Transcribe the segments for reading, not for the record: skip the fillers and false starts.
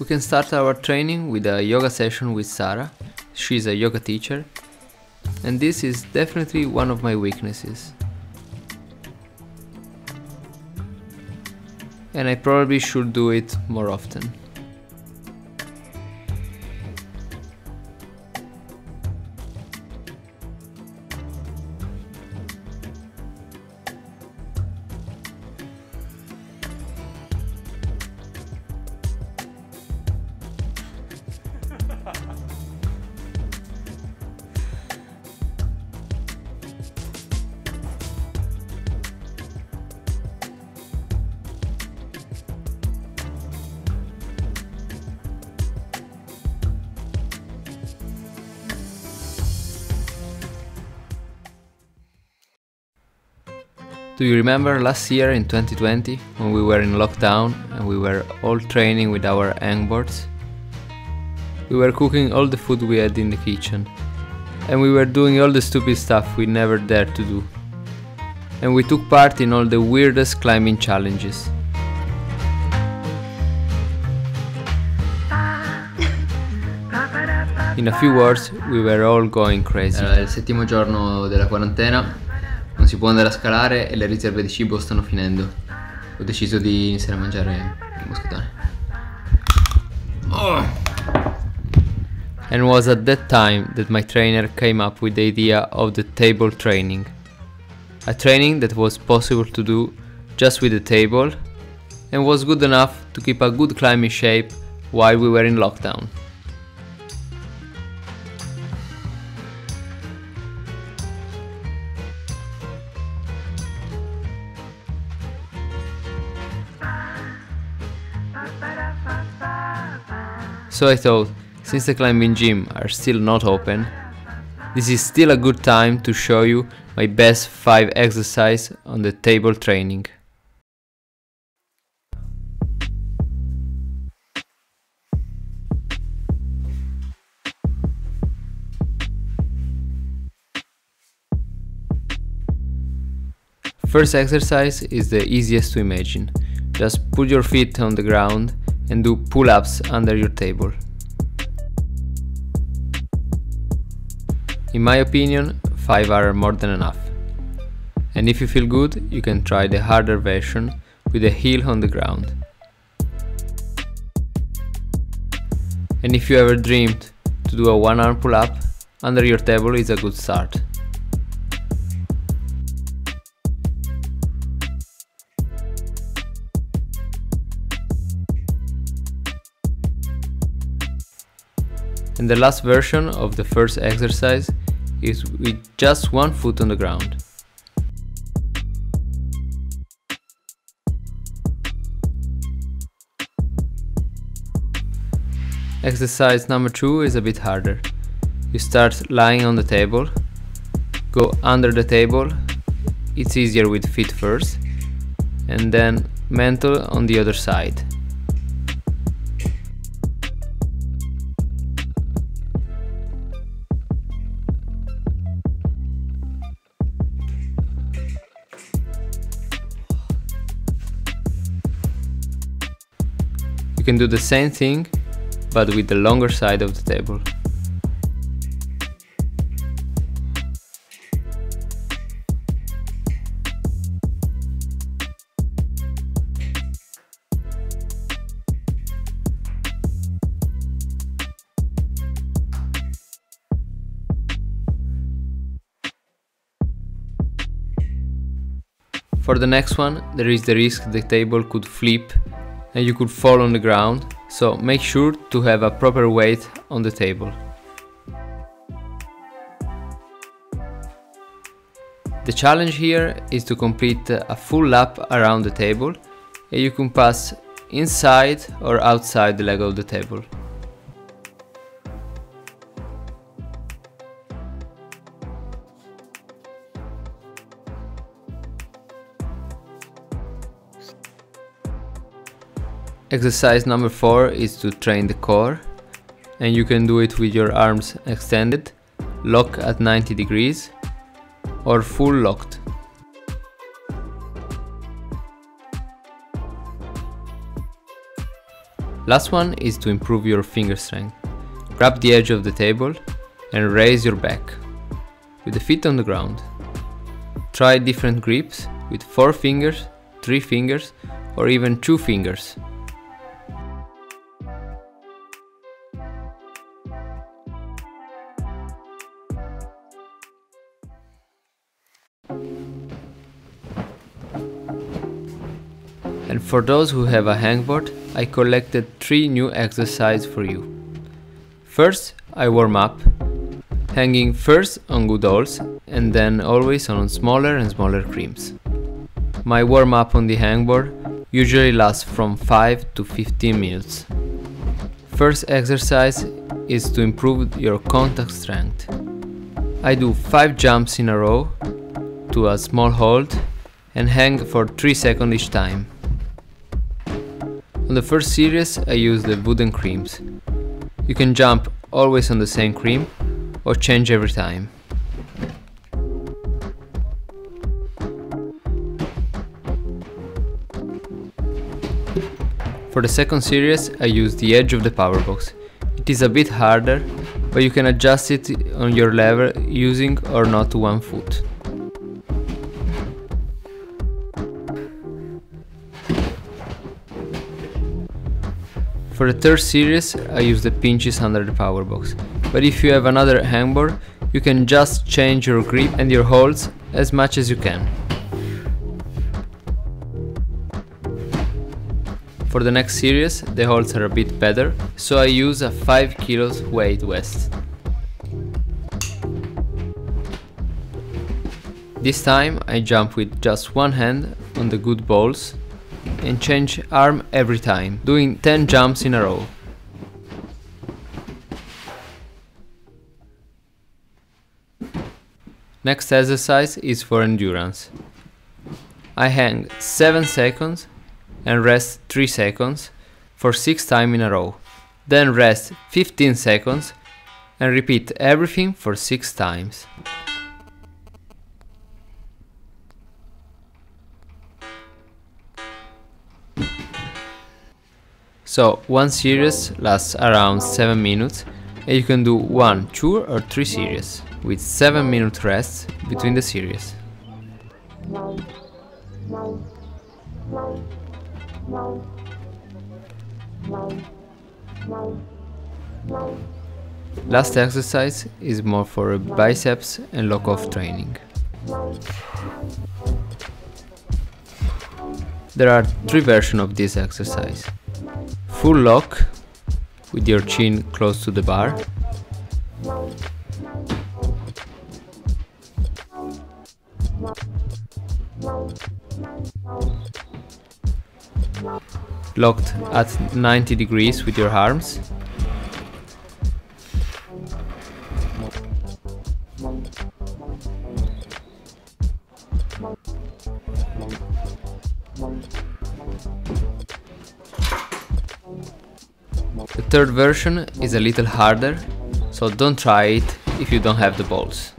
We can start our training with a yoga session with Sara. She's a yoga teacher, and this is definitely one of my weaknesses. And I probably should do it more often. Do you remember last year in 2020 when we were in lockdown and we were all training with our hangboards? We were cooking all the food we had in the kitchen, and we were doing all the stupid stuff we never dared to do. And we took part in all the weirdest climbing challenges. In a few words, we were all going crazy. Era il settimo giorno della quarantena. Non si può andare a scalare e le riserve di cibo stanno finendo. Ho deciso di iniziare a mangiare moscatone. Oh. And it was at that time that my trainer came up with the idea of the table training. A training that was possible to do just with the table and was good enough to keep a good climbing shape while we were in lockdown. So I thought, since the climbing gym are still not open, this is still a good time to show you my best 5 exercises on the table training. First exercise is the easiest to imagine. Just put your feet on the ground and do pull-ups under your table. In my opinion, 5 are more than enough. And if you feel good, you can try the harder version with the heel on the ground. And if you ever dreamed to do a one-arm pull-up, under your table is a good start. And the last version of the first exercise is with just one foot on the ground. Exercise number 2 is a bit harder. You start lying on the table, go under the table, it's easier with feet first, and then mental on the other side. You can do the same thing, but with the longer side of the table. For the next one, there is the risk the table could flip and you could fall on the ground, so make sure to have a proper weight on the table. The challenge here is to complete a full lap around the table, and you can pass inside or outside the leg of the table. Exercise number 4 is to train the core, and you can do it with your arms extended, lock at 90 degrees or full locked. Last one is to improve your finger strength. Grab the edge of the table and raise your back with the feet on the ground. Try different grips with 4 fingers, 3 fingers or even 2 fingers. And for those who have a hangboard, I collected 3 new exercises for you. First, I warm up, hanging first on good holds and then always on smaller and smaller creams. My warm up on the hangboard usually lasts from 5 to 15 minutes. First exercise is to improve your contact strength. I do 5 jumps in a row to a small hold and hang for 3 seconds each time. On the first series I use the wooden creams. You can jump always on the same cream or change every time. For the second series I use the edge of the power box. It is a bit harder, but you can adjust it on your level using or not one foot. For the third series I use the pinches under the power box, but if you have another hangboard you can just change your grip and your holds as much as you can. For the next series the holds are a bit better, so I use a 5 kilos weight vest. This time I jump with just one hand on the good balls and change arm every time, doing 10 jumps in a row. Next exercise is for endurance. I hang 7 seconds and rest 3 seconds for 6 times in a row. Then rest 15 seconds and repeat everything for 6 times. So one series lasts around 7 minutes and you can do 1, 2 or 3 series with 7-minute rests between the series. Last exercise is more for biceps and lock-off training. There are 3 versions of this exercise. Full lock with your chin close to the bar. Locked at 90 degrees with your arms. The third version is a little harder, so don't try it if you don't have the balls.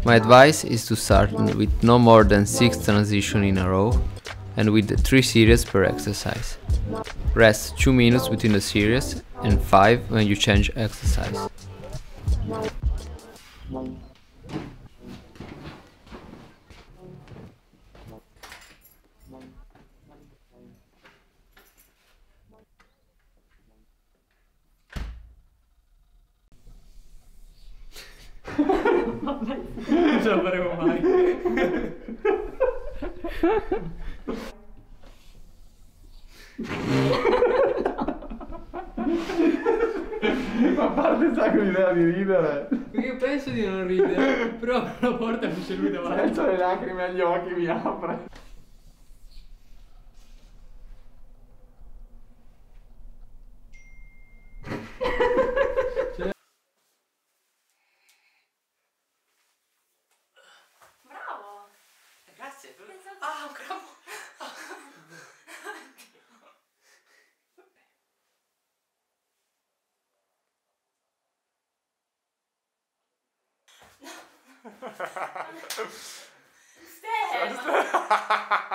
My advice is to start with no more than 6 transitions in a row and with 3 series per exercise. Rest 2 minutes between the series and 5 when you change exercise. Non ce la faremo mai. Ma a parte un sacco l'idea di ridere. Io penso di non ridere, però apro la porta e c'è lui davanti. Senza le lacrime agli occhi mi apre. Ah, un crabbo. Stefano!